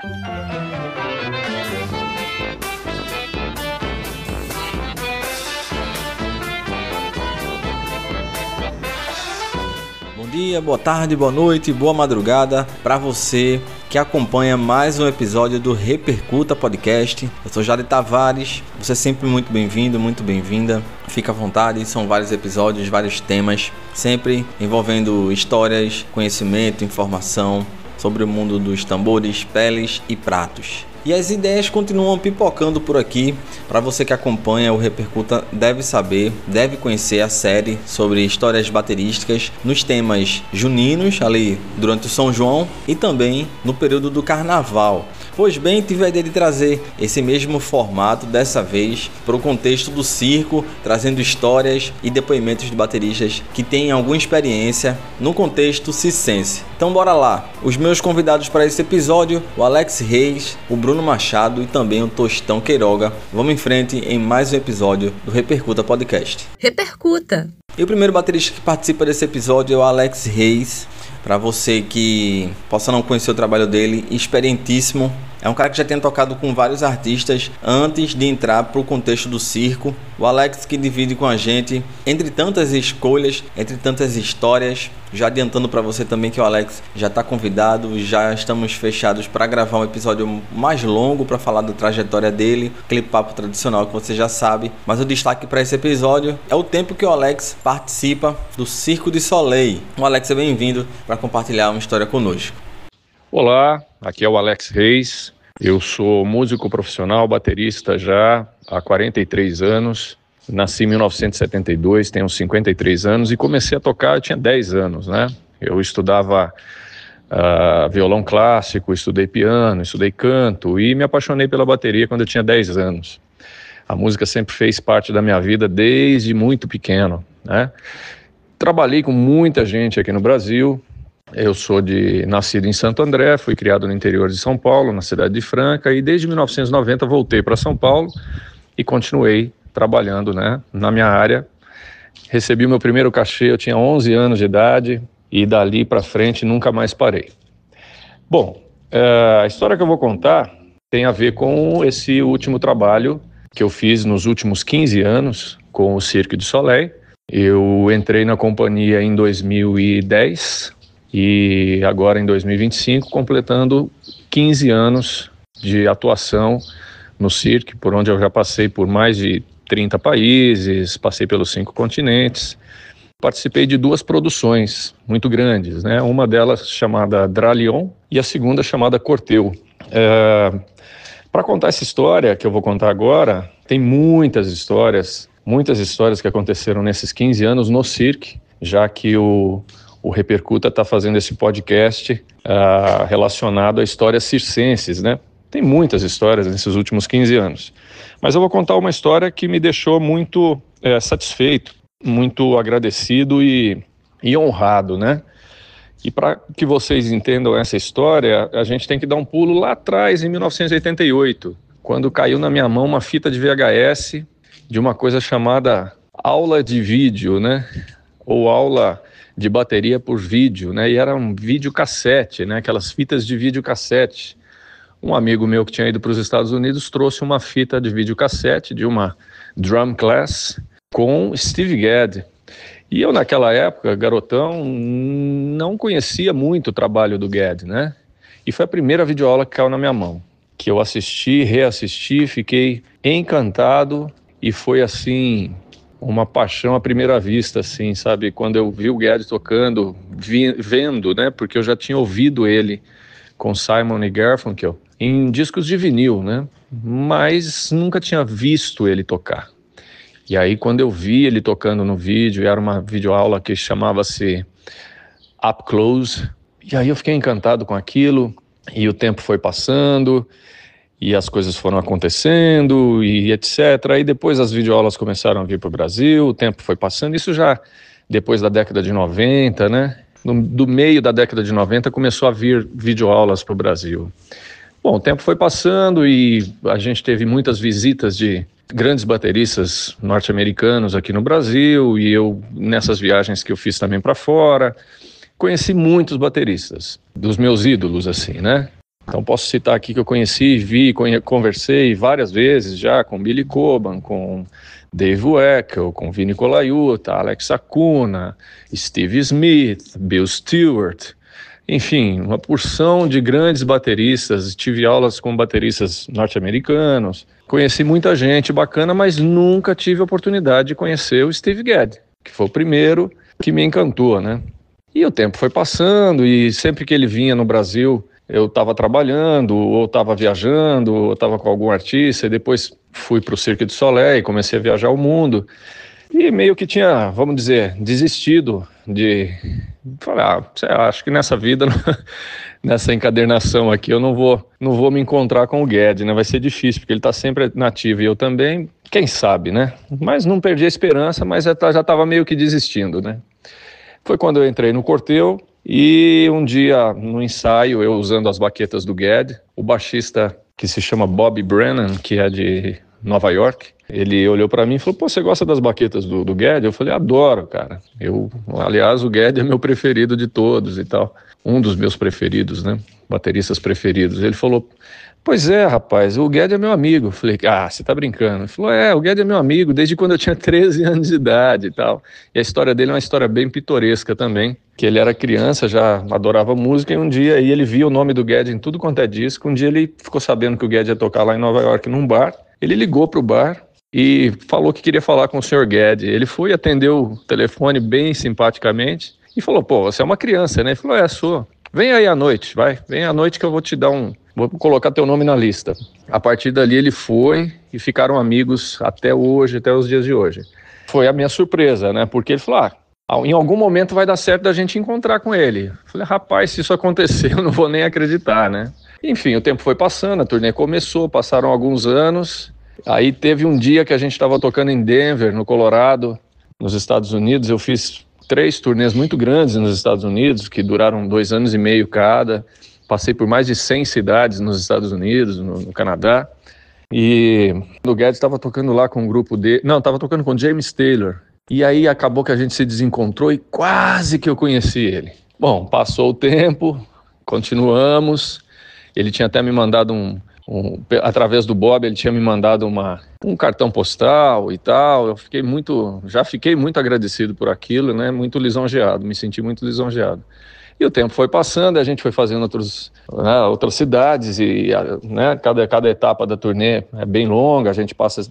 Bom dia, boa tarde, boa noite, boa madrugada para você que acompanha mais um episódio do Repercuta Podcast. Eu sou Jade Tavares, você é sempre muito bem-vindo, muito bem-vinda. Fica à vontade, são vários episódios, vários temas, sempre envolvendo histórias, conhecimento, informação sobre o mundo dos tambores, peles e pratos. E as ideias continuam pipocando por aqui. Para você que acompanha o Repercuta, deve saber, deve conhecer a série sobre histórias baterísticas nos temas juninos, ali durante o São João, e também no período do Carnaval. Pois bem, tive a ideia de trazer esse mesmo formato, dessa vez, para o contexto do circo, trazendo histórias e depoimentos de bateristas que têm alguma experiência no contexto circense. Então bora lá! Os meus convidados para esse episódio, o Alex Reis, o Bruno Machado e também o Tostão Queiroga. Vamos em frente em mais um episódio do Repercuta Podcast. Repercuta! E o primeiro baterista que participa desse episódio é o Alex Reis. Para você que possa não conhecer o trabalho dele, experientíssimo. É um cara que já tem tocado com vários artistas antes de entrar para o contexto do circo. O Alex que divide com a gente, entre tantas escolhas, entre tantas histórias. Já adiantando para você também que o Alex já está convidado, já estamos fechados para gravar um episódio mais longo para falar da trajetória dele, aquele papo tradicional que você já sabe. Mas o destaque para esse episódio é o tempo que o Alex participa do Circo de Soleil. O Alex é bem-vindo para compartilhar uma história conosco. Olá, aqui é o Alex Reis, eu sou músico profissional, baterista já há 43 anos, nasci em 1972, tenho 53 anos e comecei a tocar, eu tinha 10 anos, né? Eu estudava violão clássico, estudei piano, estudei canto e me apaixonei pela bateria quando eu tinha 10 anos. A música sempre fez parte da minha vida desde muito pequeno, né? Trabalhei com muita gente aqui no Brasil. Eu sou nascido em Santo André, fui criado no interior de São Paulo, na cidade de Franca, e desde 1990 voltei para São Paulo e continuei trabalhando, né, na minha área. Recebi o meu primeiro cachê, eu tinha 11 anos de idade e dali para frente nunca mais parei. Bom, a história que eu vou contar tem a ver com esse último trabalho que eu fiz nos últimos 15 anos com o Cirque du Soleil. Eu entrei na companhia em 2010 e agora em 2025, completando 15 anos de atuação no circo, por onde eu já passei por mais de 30 países, passei pelos 5 continentes. Participei de 2 produções muito grandes, né? Uma delas chamada Dralion e a segunda chamada Corteu. Para contar essa história que eu vou contar agora, tem muitas histórias que aconteceram nesses 15 anos no circo, já que o Repercuta está fazendo esse podcast relacionado a histórias circenses, né? Tem muitas histórias nesses últimos 15 anos. Mas eu vou contar uma história que me deixou muito satisfeito, muito agradecido e honrado, né? E para que vocês entendam essa história, a gente tem que dar um pulo lá atrás, em 1988, quando caiu na minha mão uma fita de VHS de uma coisa chamada aula de vídeo, né? Ou aula de bateria por vídeo, né? E era um videocassete, né? Aquelas fitas de videocassete. Um amigo meu que tinha ido para os Estados Unidos trouxe uma fita de videocassete de uma drum class com Steve Gadd. E eu naquela época, garotão, não conhecia muito o trabalho do Gadd, né? E foi a primeira videoaula que caiu na minha mão, que eu assisti, reassisti, fiquei encantado e foi assim uma paixão à primeira vista, assim, sabe? Quando eu vi o Gadd tocando, vendo, né? Porque eu já tinha ouvido ele com Simon e Garfunkel em discos de vinil, né? Mas nunca tinha visto ele tocar. E aí, quando eu vi ele tocando no vídeo, era uma videoaula que chamava-se Up Close, e aí eu fiquei encantado com aquilo, e o tempo foi passando, e as coisas foram acontecendo, e etc. Aí depois as videoaulas começaram a vir para o Brasil, o tempo foi passando, isso já depois da década de 90, né? Do meio da década de 90 começou a vir videoaulas para o Brasil. Bom, o tempo foi passando e a gente teve muitas visitas de grandes bateristas norte-americanos aqui no Brasil, e eu, nessas viagens que eu fiz também para fora, conheci muitos bateristas, dos meus ídolos, assim, né? Então posso citar aqui que eu conheci, vi, conversei várias vezes já com Billy Coban, com Dave Weckl, com Vinny Colaiuta, Alex Acuna, Steve Smith, Bill Stewart, enfim, uma porção de grandes bateristas. Tive aulas com bateristas norte-americanos, conheci muita gente bacana, mas nunca tive a oportunidade de conhecer o Steve Gadd, que foi o primeiro que me encantou, né? E o tempo foi passando e sempre que ele vinha no Brasil, eu estava trabalhando, ou estava viajando, ou estava com algum artista, e depois fui para o Cirque du Soleil e comecei a viajar o mundo. E meio que tinha, vamos dizer, desistido de falar, acho que nessa vida, nessa encadernação aqui, eu não vou me encontrar com o Gadd, né? Vai ser difícil, porque ele está sempre nativo e eu também, quem sabe, né? Mas não perdi a esperança, mas já estava meio que desistindo, né? Foi quando eu entrei no Corteu e um dia, no ensaio, eu usando as baquetas do Gadd, o baixista que se chama Bobby Brennan, que é de Nova York, ele olhou para mim e falou, pô, você gosta das baquetas do Gadd? Eu falei, adoro, cara. Aliás, o Gadd é meu preferido de todos e tal. Um dos meus preferidos, né? Bateristas preferidos. Ele falou, pois é, rapaz, o Gadd é meu amigo. Eu falei, você tá brincando. Ele falou, o Gadd é meu amigo desde quando eu tinha 13 anos de idade e tal. E a história dele é uma história bem pitoresca também, que ele era criança, já adorava música, e um dia aí ele via o nome do Gadd em tudo quanto é disco. Um dia ele ficou sabendo que o Gadd ia tocar lá em Nova York num bar. Ele ligou pro bar e falou que queria falar com o Sr. Gadd. Ele foi, atendeu o telefone bem simpaticamente e falou, pô, você é uma criança, né? Ele falou, sou. Vem aí à noite, vem à noite que eu vou te dar vou colocar teu nome na lista. A partir dali ele foi e ficaram amigos até hoje, até os dias de hoje. Foi a minha surpresa, né? Porque ele falou, em algum momento vai dar certo da gente encontrar com ele. Eu falei, rapaz, se isso acontecer, eu não vou nem acreditar, né? Enfim, o tempo foi passando, a turnê começou, passaram alguns anos. Aí teve um dia que a gente estava tocando em Denver, no Colorado, nos Estados Unidos. Eu fiz 3 turnês muito grandes nos Estados Unidos, que duraram 2 anos e meio cada. Passei por mais de 100 cidades nos Estados Unidos, no Canadá. E o Gadd estava tocando lá com um grupo dele. Não, estava tocando com James Taylor. E aí acabou que a gente se desencontrou e quase que eu conheci ele. Bom, passou o tempo, continuamos. Ele tinha até me mandado através do Bob, ele tinha me mandado um cartão postal e tal. Já fiquei muito agradecido por aquilo, né? Muito lisonjeado, me senti muito lisonjeado. E o tempo foi passando, a gente foi fazendo outras cidades, e né, cada etapa da turnê é bem longa. A gente passa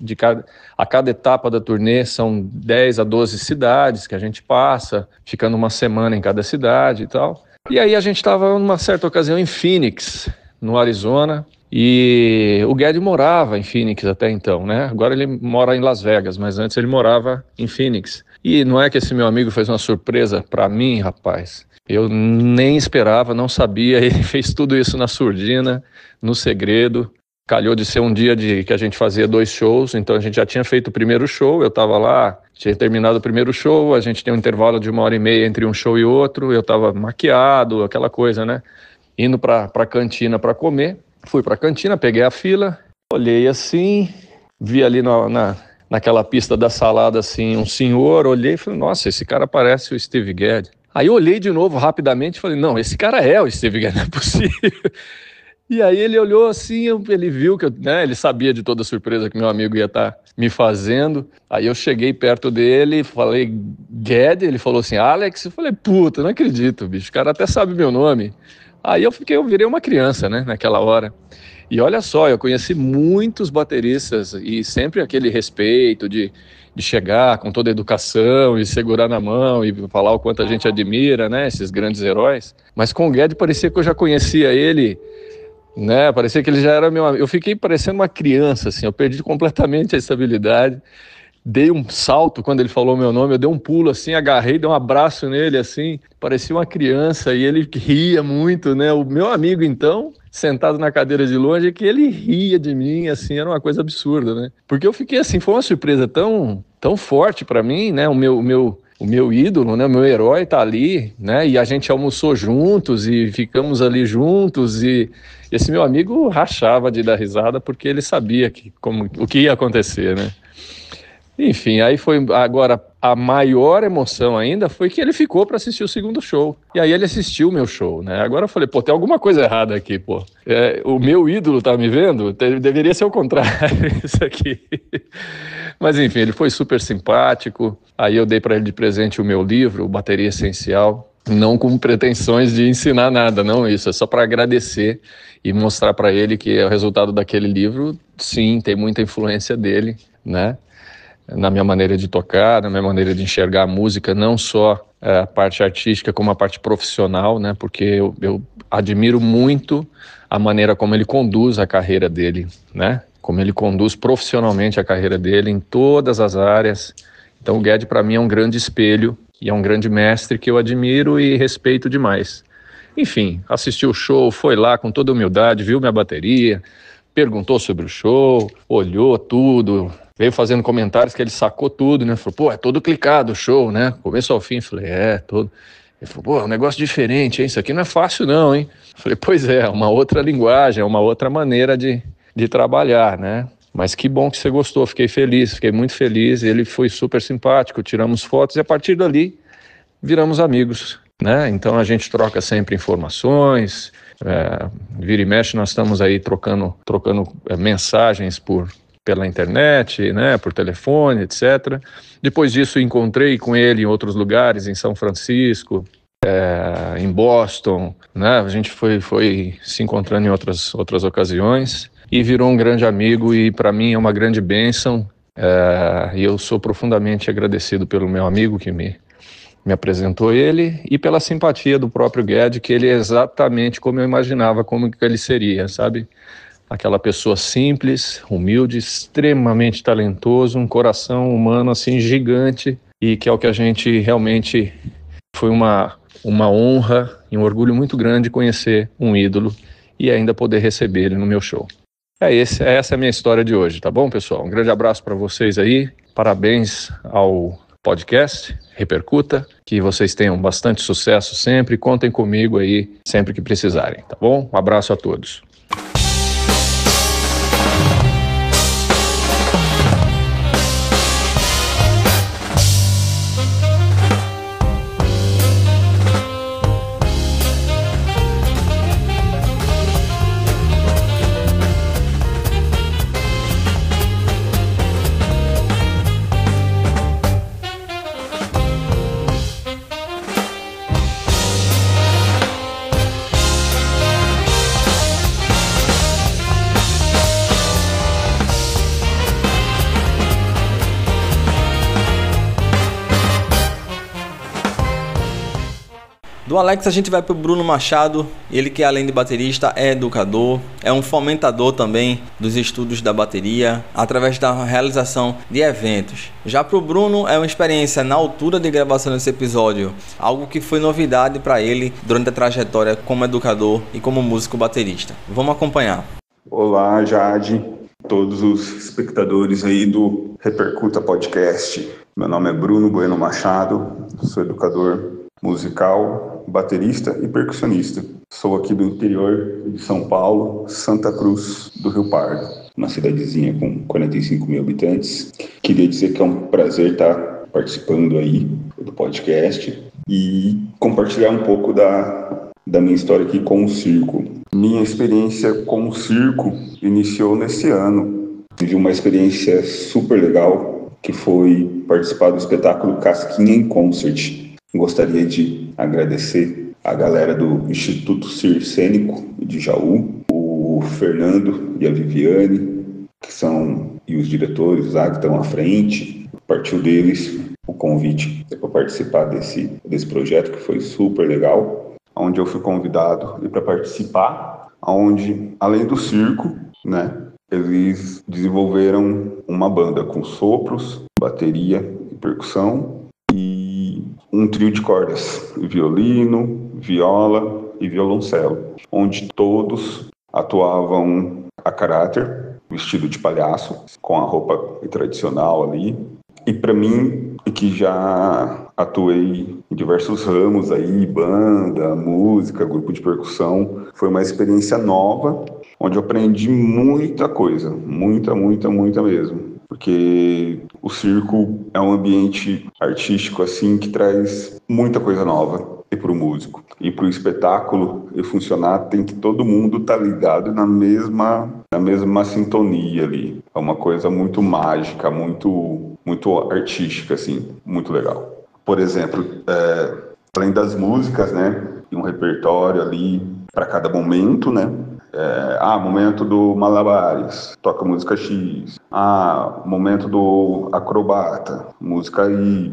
a cada etapa da turnê são 10 a 12 cidades que a gente passa, ficando uma semana em cada cidade e tal. E aí a gente estava numa certa ocasião em Phoenix, no Arizona, e o Gadd morava em Phoenix até então, né? Agora ele mora em Las Vegas, mas antes ele morava em Phoenix. E não é que esse meu amigo fez uma surpresa para mim, rapaz. Eu nem esperava, não sabia, ele fez tudo isso na surdina, no segredo. Calhou de ser um dia que a gente fazia 2 shows, então a gente já tinha feito o primeiro show, eu estava lá, tinha terminado o primeiro show, a gente tem um intervalo de 1h30 entre um show e outro, eu estava maquiado, aquela coisa, né? Indo para a cantina para comer. Fui para a cantina, peguei a fila, olhei assim, vi ali naquela pista da salada assim, um senhor, olhei e falei, nossa, esse cara parece o Steve Gadd. Aí eu olhei de novo rapidamente e falei, não, esse cara é o Steve Gadd, não é possível. E aí ele olhou assim, ele viu que ele sabia de toda a surpresa que meu amigo ia estar me fazendo. Aí eu cheguei perto dele, falei, Gadd, ele falou assim, Alex, eu falei, puta, não acredito, bicho, o cara até sabe meu nome. Aí eu virei uma criança, né, naquela hora. E olha só, eu conheci muitos bateristas e sempre aquele respeito de chegar com toda a educação e segurar na mão e falar o quanto a gente admira, né, esses grandes heróis. Mas com o Gadd parecia que eu já conhecia ele, né, parecia que ele já era meu amigo. Eu fiquei parecendo uma criança, assim, eu perdi completamente a estabilidade. Dei um salto quando ele falou meu nome, eu dei um pulo assim, agarrei, dei um abraço nele assim, parecia uma criança e ele ria muito, né? O meu amigo então, sentado na cadeira de longe, que ele ria de mim, assim, era uma coisa absurda, né? Porque eu fiquei assim, foi uma surpresa tão forte para mim, né? O meu ídolo, né? O meu herói tá ali, né? E a gente almoçou juntos e ficamos ali juntos e esse meu amigo rachava de dar risada porque ele sabia o que ia acontecer, né? Enfim, aí foi agora a maior emoção ainda foi que ele ficou para assistir o segundo show. E aí ele assistiu o meu show, né? Agora eu falei, pô, tem alguma coisa errada aqui, pô. O meu ídolo tá me vendo? Deveria ser o contrário, isso aqui. Mas enfim, ele foi super simpático. Aí eu dei para ele de presente o meu livro, o Bateria Essencial. Não com pretensões de ensinar nada, não isso. É só para agradecer e mostrar para ele que o resultado daquele livro, sim, tem muita influência dele, né? Na minha maneira de tocar, na minha maneira de enxergar a música, não só a parte artística, como a parte profissional, né? Porque eu admiro muito a maneira como ele conduz a carreira dele, né? Como ele conduz profissionalmente a carreira dele em todas as áreas. Então o Guedes, para mim, é um grande espelho e é um grande mestre que eu admiro e respeito demais. Enfim, assistiu o show, foi lá com toda humildade, viu minha bateria, perguntou sobre o show, olhou tudo, veio fazendo comentários que ele sacou tudo, né? Falou, pô, é todo clicado o show, né? Começo ao fim, falei, todo. Ele falou, pô, é um negócio diferente, hein? Isso aqui não é fácil não, hein? Falei, pois é uma outra linguagem, é uma outra maneira de trabalhar, né? Mas que bom que você gostou, fiquei feliz, fiquei muito feliz, ele foi super simpático, tiramos fotos e a partir dali viramos amigos, né? Então a gente troca sempre informações, vira e mexe nós estamos aí trocando mensagens pela internet, né, por telefone, etc. Depois disso encontrei com ele em outros lugares, em São Francisco, em Boston, né? A gente foi se encontrando em outras ocasiões e virou um grande amigo e para mim é uma grande bênção e eu sou profundamente agradecido pelo meu amigo que me apresentou ele e pela simpatia do próprio Guedes, que ele é exatamente como eu imaginava como que ele seria, sabe? Aquela pessoa simples, humilde, extremamente talentoso, um coração humano assim gigante e que é o que a gente realmente foi uma honra e um orgulho muito grande conhecer um ídolo e ainda poder receber ele no meu show. Essa é a minha história de hoje, tá bom, pessoal? Um grande abraço para vocês aí, parabéns ao podcast Repercuta, que vocês tenham bastante sucesso sempre, contem comigo aí sempre que precisarem, tá bom? Um abraço a todos. Do Alex a gente vai para o Bruno Machado, ele que além de baterista é educador, é um fomentador também dos estudos da bateria, através da realização de eventos. Já para o Bruno é uma experiência na altura de gravação desse episódio, algo que foi novidade para ele durante a trajetória como educador e como músico baterista. Vamos acompanhar. Olá, Jade, todos os espectadores aí do Repercuta Podcast. Meu nome é Bruno Bueno Machado, sou educador musical, baterista e percussionista. Sou aqui do interior de São Paulo, Santa Cruz do Rio Pardo, uma cidadezinha com 45 mil habitantes. Queria dizer que é um prazer estar participando aí do podcast e compartilhar um pouco da minha história aqui com o circo. Minha experiência com o circo iniciou nesse ano. Tive uma experiência super legal, que foi participar do espetáculo Casquinha em Concert. Gostaria de agradecer a galera do Instituto Circênico de Jaú, o Fernando e a Viviane, e os diretores lá que estão à frente. Partiu deles o convite para participar desse projeto, que foi super legal, onde eu fui convidado para participar, onde, além do circo, né, eles desenvolveram uma banda com sopros, bateria e percussão, e um trio de cordas, violino, viola e violoncelo, onde todos atuavam a caráter, vestido de palhaço, com a roupa tradicional ali. E para mim, que já atuei em diversos ramos aí, banda, música, grupo de percussão, foi uma experiência nova, onde eu aprendi muita coisa, muita mesmo. Porque o circo é um ambiente artístico assim que traz muita coisa nova e para o músico. E para o espetáculo e funcionar, tem que todo mundo estar ligado na mesma sintonia ali. É uma coisa muito mágica, muito artística, assim, muito legal. Por exemplo, além das músicas, né, tem um repertório ali para cada momento, né? Momento do Malabares, toca música X. Momento do Acrobata, música Y.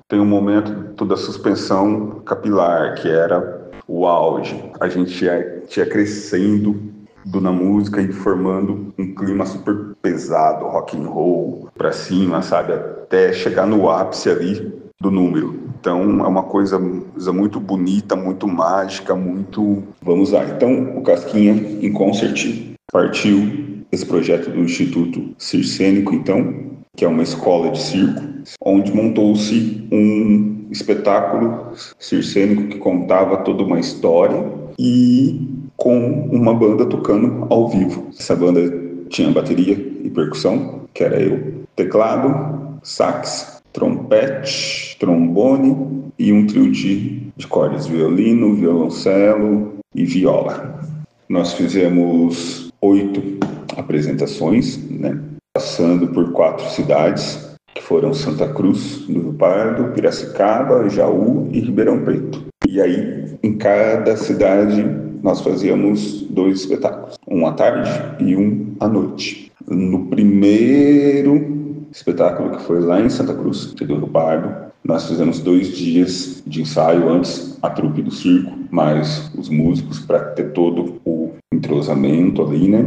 Tem um momento da suspensão capilar, que era o auge. A gente ia crescendo na música e formando um clima super pesado, rock and roll, pra cima, sabe? Até chegar no ápice ali do número. Então é uma coisa muito bonita, muito mágica, muito... Vamos lá. Então o Casquinha em Concert partiu esse projeto do Instituto Circênico, então, que é uma escola de circo, onde montou-se um espetáculo circênico que contava toda uma história e com uma banda tocando ao vivo. Essa banda tinha bateria e percussão, que era eu, teclado, sax, trompete, trombone e um trio de cordas, violino, violoncelo e viola. Nós fizemos 8 apresentações, né, passando por 4 cidades, que foram Santa Cruz do Rio Pardo, Piracicaba, Jaú e Ribeirão Preto. E aí, em cada cidade, nós fazíamos 2 espetáculos, um à tarde e um à noite. No primeiro espetáculo, que foi lá em Santa Cruz do Rio Pardo, nós fizemos 2 dias de ensaio antes, a trupe do circo, mais os músicos, para ter todo o entrosamento ali, né?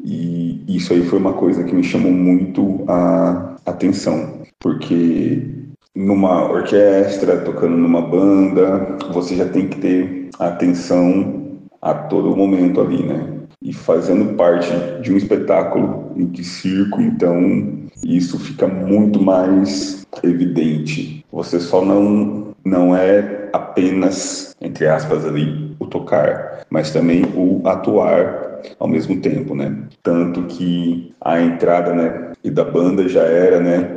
E isso aí foi uma coisa que me chamou muito a atenção, porque numa orquestra, tocando numa banda, você já tem que ter atenção a todo momento ali, né? E fazendo parte de um espetáculo de circo, então isso fica muito mais evidente. Você só não é apenas, entre aspas ali, o tocar, mas também o atuar ao mesmo tempo, né? Tanto que a entrada, né, e da banda já era, né,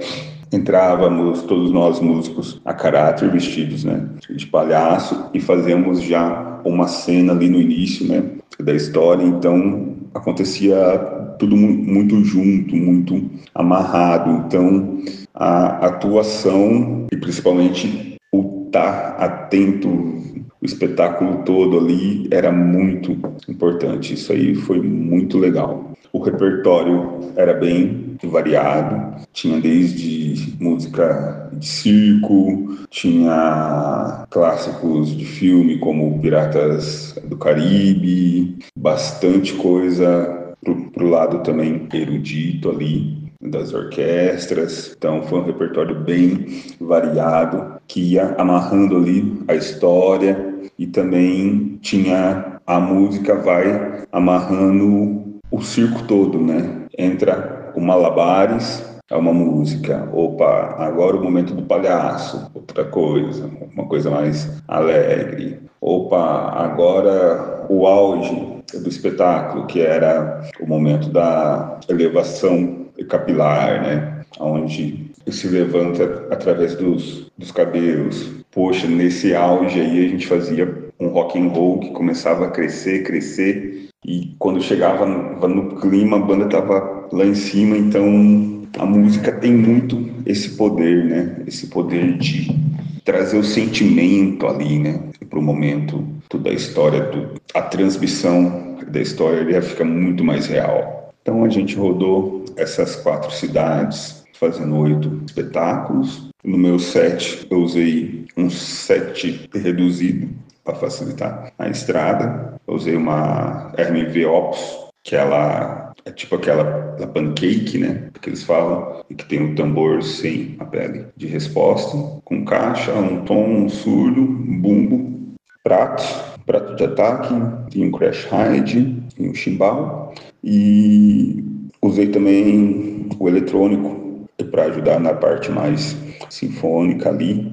entrávamos todos nós músicos a caráter, vestidos, né, de palhaço, e fazíamos já uma cena ali no início, né, da história. Então acontecia tudo muito junto, muito amarrado. Então a atuação e principalmente o estar atento, o espetáculo todo ali era muito importante. Isso aí foi muito legal. O repertório era bem variado, tinha desde música de circo, tinha clássicos de filme como Piratas do Caribe, bastante coisa pro lado também erudito ali das orquestras. Então foi um repertório bem variado que ia amarrando ali a história, e também tinha a música vai amarrando o circo todo, né? Entra o Malabares, é uma música. Opa, agora o momento do palhaço, outra coisa, uma coisa mais alegre. Opa, agora o auge do espetáculo, que era o momento da elevação capilar, né? Onde se levanta através dos cabelos. Poxa, nesse auge aí a gente fazia um rock and roll que começava a crescer, e quando chegava no clima, a banda tava lá em cima. Então a música tem muito esse poder, né? Esse poder de trazer o sentimento ali, né? Pro momento da história, a transmissão da história já fica muito mais real. Então a gente rodou essas 4 cidades, fazendo 8 espetáculos. No meu set eu usei um set reduzido para facilitar a estrada. Eu usei uma RMV Opus, que ela é tipo aquela pancake, né, que eles falam, e que tem um tambor sem a pele de resposta, com caixa, um tom, um surdo, um bumbo, prato de ataque, e um crash ride, e um chimbal. E usei também o eletrônico para ajudar na parte mais sinfônica ali.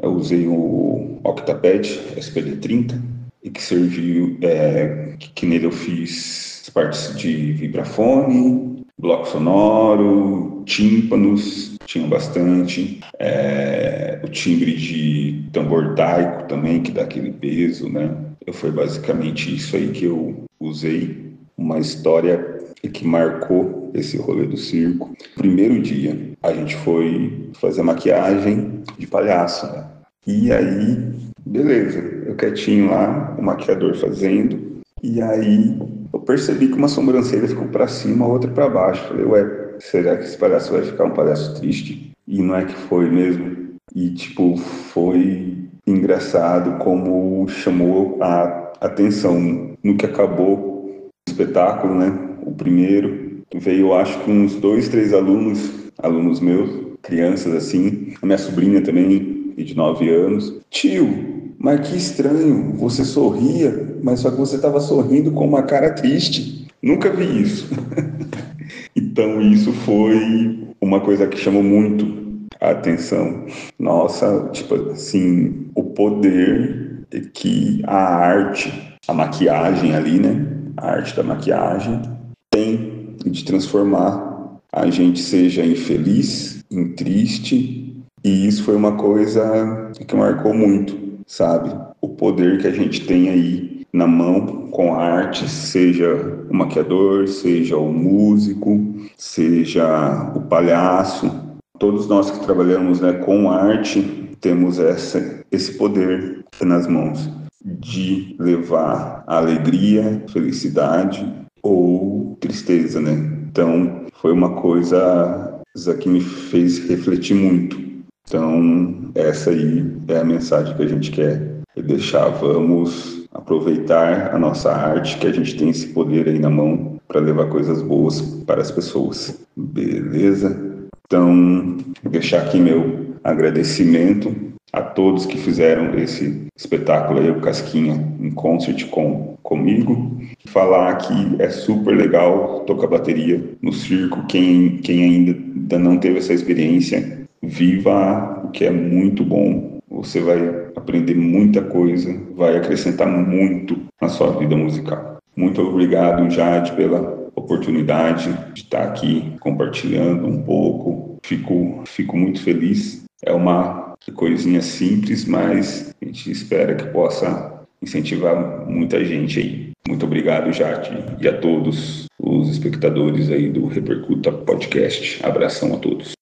Eu usei o Octapad SPD30, e que serviu, que nele eu fiz as partes de vibrafone, bloco sonoro, tímpanos, tinha bastante, o timbre de tambor taico também, que dá aquele peso, né? Foi basicamente isso aí que eu usei, uma história que marcou esse rolê do circo. Primeiro dia, a gente foi fazer maquiagem de palhaço, né? E aí, beleza, eu quietinho lá, o maquiador fazendo, e aí eu percebi que uma sobrancelha ficou pra cima, a outra pra baixo. Falei, ué, será que esse palhaço vai ficar um palhaço triste? E não é que foi mesmo. E, tipo, foi engraçado como chamou a atenção no que acabou o espetáculo, né? O primeiro veio, acho que uns 2, 3 alunos meus, crianças assim, a minha sobrinha também, de 9 anos. Tio, mas que estranho, você sorria, mas só que você estava sorrindo com uma cara triste. Nunca vi isso. Então isso foi uma coisa que chamou muito a atenção. Nossa, tipo assim, o poder que a arte, a maquiagem ali, né? A arte da maquiagem tem de transformar a gente, seja em feliz, em triste. E isso foi uma coisa que marcou muito, sabe? O poder que a gente tem aí na mão com a arte, seja o maquiador, seja o músico, seja o palhaço. Todos nós que trabalhamos, né, com arte temos esse poder nas mãos de levar alegria, felicidade ou tristeza, né? Então, foi uma coisa que me fez refletir muito. Então, essa aí é a mensagem que a gente quer deixar. Vamos aproveitar a nossa arte, que a gente tem esse poder aí na mão para levar coisas boas para as pessoas. Beleza? Então, vou deixar aqui meu agradecimento a todos que fizeram esse espetáculo aí, o Casquinha em concert comigo. Falar que é super legal tocar bateria no circo. Quem ainda não teve essa experiência, viva, que é muito bom. Você vai aprender muita coisa, vai acrescentar muito na sua vida musical. Muito obrigado, Jade, pela oportunidade de estar aqui compartilhando um pouco. Fico muito feliz. É uma coisinha simples, mas a gente espera que possa incentivar muita gente aí. Muito obrigado, Jade, e a todos os espectadores aí do Repercuta Podcast. Abração a todos.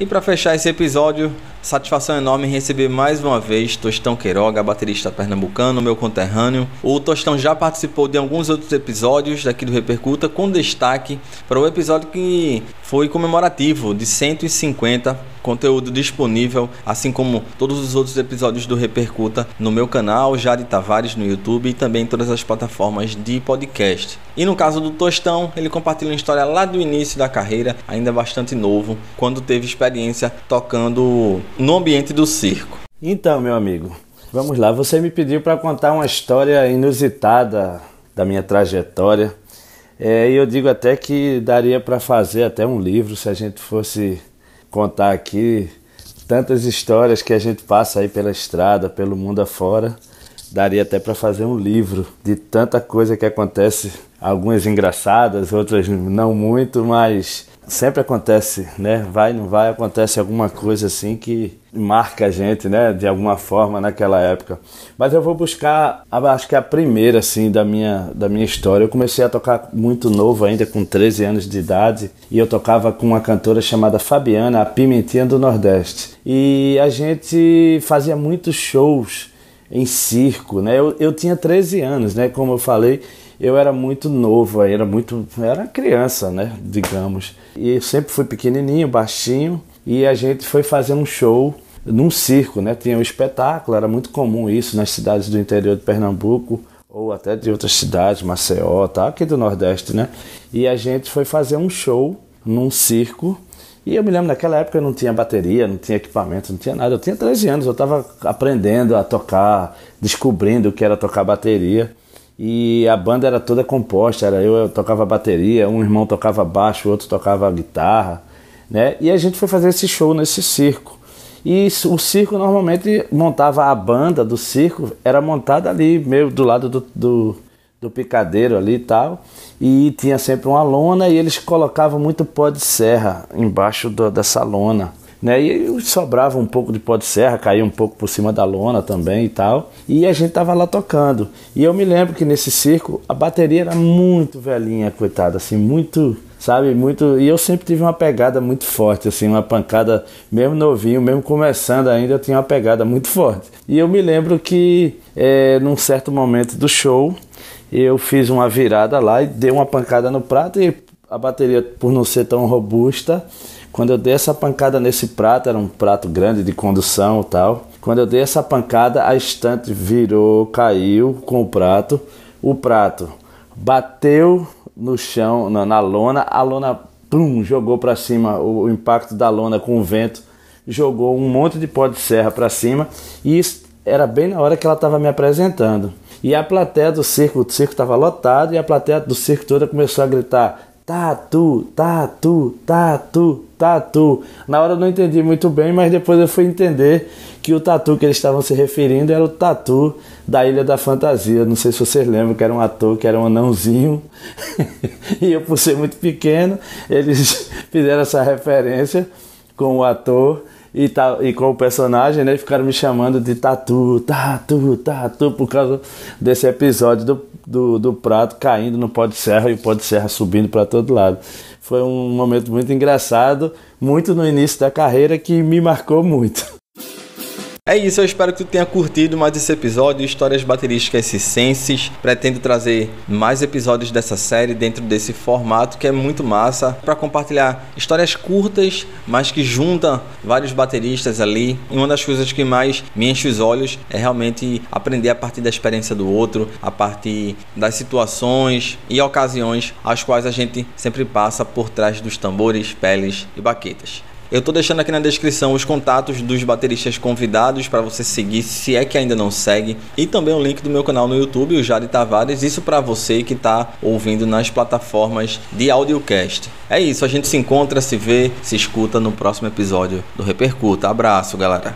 E para fechar esse episódio, satisfação enorme em receber mais uma vez Tostão Queiroga, baterista pernambucano, meu conterrâneo. O Tostão já participou de alguns outros episódios daqui do Repercuta, com destaque para o episódio que foi comemorativo de 150, conteúdo disponível, assim como todos os outros episódios do Repercuta no meu canal, Jade Tavares, no YouTube, e também em todas as plataformas de podcast. E no caso do Tostão, ele compartilha uma história lá do início da carreira, ainda bastante novo, quando teve experiência tocando no ambiente do circo. Então, meu amigo, vamos lá. Você me pediu para contar uma história inusitada da minha trajetória. E eu digo até que daria para fazer até um livro se a gente fosse contar aqui tantas histórias que a gente passa aí pela estrada, pelo mundo afora. Daria até para fazer um livro de tanta coisa que acontece, algumas engraçadas, outras não muito, mas sempre acontece, né? Vai, não vai, acontece alguma coisa assim que marca a gente, né? De alguma forma naquela época. Mas eu vou buscar, acho que a primeira, assim, da minha história. Eu comecei a tocar muito novo ainda, com 13 anos de idade. E eu tocava com uma cantora chamada Fabiana, a Pimentinha do Nordeste. E a gente fazia muitos shows em circo, né? Eu tinha 13 anos, né? Como eu falei, eu era muito novo, era criança, né? Digamos. E eu sempre fui pequenininho, baixinho, e a gente foi fazer um show num circo, né? Tinha um espetáculo, era muito comum isso nas cidades do interior de Pernambuco. ou até de outras cidades, Maceió, tá? Aqui do Nordeste, né? E a gente foi fazer um show num circo. E eu me lembro, naquela época eu não tinha bateria, não tinha equipamento, não tinha nada. Eu tinha 13 anos, eu estava aprendendo a tocar, descobrindo o que era tocar bateria. E a banda era toda composta, eu tocava bateria, um irmão tocava baixo, o outro tocava guitarra, né? E a gente foi fazer esse show nesse circo. E o circo normalmente montava a banda do circo, era montada ali, meio do lado do picadeiro ali e tal. E tinha sempre uma lona e eles colocavam muito pó de serra embaixo dessa lona, né? E sobrava um pouco de pó de serra, caía um pouco por cima da lona também e tal. E a gente tava lá tocando. E eu me lembro que nesse circo a bateria era muito velhinha, coitada, assim, muito, sabe, muito. E eu sempre tive uma pegada muito forte, assim, uma pancada, mesmo novinho, mesmo começando ainda, eu tinha uma pegada muito forte. E eu me lembro que num certo momento do show eu fiz uma virada lá e dei uma pancada no prato, e a bateria, por não ser tão robusta, quando eu dei essa pancada nesse prato, era um prato grande de condução e tal, quando eu dei essa pancada, a estante virou, caiu com o prato bateu no chão, na lona, a lona pum, jogou para cima, o impacto da lona com o vento jogou um monte de pó de serra para cima, e isso era bem na hora que ela estava me apresentando. E a plateia do circo, o circo estava lotado, e a plateia do circo toda começou a gritar: tatu, tatu, tatu, tatu. Na hora eu não entendi muito bem, mas depois eu fui entender que o tatu que eles estavam se referindo era o Tatu da Ilha da Fantasia. Não sei se vocês lembram, que era um ator, que era um anãozinho. E eu, por ser muito pequeno, eles fizeram essa referência com o ator e com o personagem, né? E ficaram me chamando de Tatu, Tatu, Tatu, por causa desse episódio do prato caindo no pó de serra e o pó de serra subindo para todo lado. Foi um momento muito engraçado, muito no início da carreira, que me marcou muito. É isso, eu espero que tu tenha curtido mais esse episódio, Histórias Baterísticas Circenses. Pretendo trazer mais episódios dessa série dentro desse formato que é muito massa, para compartilhar histórias curtas, mas que juntam vários bateristas ali. E uma das coisas que mais me enche os olhos é realmente aprender a partir da experiência do outro, a partir das situações e ocasiões às quais a gente sempre passa por trás dos tambores, peles e baquetas. Eu tô deixando aqui na descrição os contatos dos bateristas convidados para você seguir, se é que ainda não segue, e também o link do meu canal no YouTube, o Jade Tavares, isso para você que tá ouvindo nas plataformas de audiocast. É isso, a gente se encontra, se vê, se escuta no próximo episódio do Repercuta. Abraço, galera!